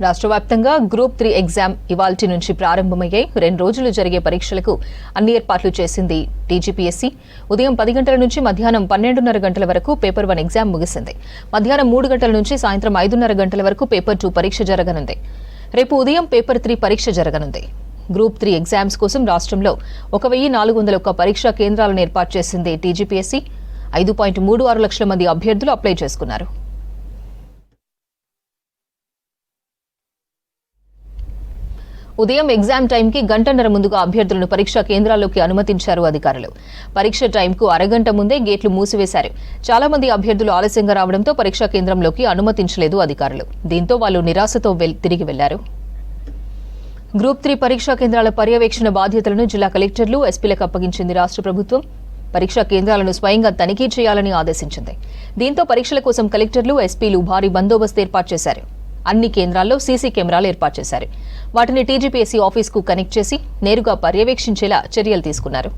రాష్ట్ర వ్యాప్తంగా group 3 exam ఇవాల్టి నుంచి ప్రారంభమయ్యాయి. 2 రోజులు జరిగే పరీక్షలకు అన్ని ఏర్పాట్లు చేసింది టీజీపీఎస్సీ. ఉదయం 10 గంటల నుంచి మధ్యాహ్నం 12:30 గంటల వరకు పేపర్ 1 ఎగ్జామ్ ముగిసింది. మధ్యాహ్నం 3 గంటల నుంచి సాయంత్రం 5:30 గంటల వరకు పేపర్ 2 పరీక్ష జరగనుంది. రేపు ఉదయం పేపర్ 3 పరీక్ష జరగనుంది. గ్రూప్ 3 ఎగ్జామ్స్ కోసం రాష్ట్రంలో 1401 పరీక్షా కేంద్రాలను ఏర్పాటు చేసింది టీజీపీఎస్సీ. 5.36 లక్షల మంది అభ్యర్థులు అప్లై చేసుకున్నారు. ఉదయం ఎగ్జామ్ టైంకి గంటన్నర ముందుగా అభ్యర్థులను పరీక్షా కేంద్రాల్లోకి అనుమతించారు అధికారులు. పరీక్ష టైంకు అరగంట ముందే గేట్లు మూసివేశారు. చాలా మంది అభ్యర్థులు ఆలస్యంగా రావడంతో పరీక్షా కేంద్రంలోకి అనుమతించలేదు అధికారులు. దీంతో వాళ్ళు నిరాశతో తిరిగి వెళ్లారు. గ్రూప్ 3 పరీక్షా కేంద్రాల పర్యవేక్షణ బాధ్యతలను జిల్లా కలెక్టర్లు, ఎస్పీలకు అప్పగించింది రాష్ట్ర ప్రభుత్వం. పరీక్షా కేంద్రాలను స్వయంగా తనిఖీ చేయాలని ఆదేశించింది. దీంతో పరీక్షల కోసం కలెక్టర్లు, ఎస్పీలు భారీ బందోబస్తు ఏర్పాటు చేశారు. అన్ని కేంద్రాల్లో సీసీ కెమెరాలు ఏర్పాటు చేశారు. వాటిని టీజీపీఎస్సీ ఆఫీస్కు కనెక్ట్ చేసి నేరుగా పర్యవేక్షించేలా చర్యలు తీసుకున్నారు.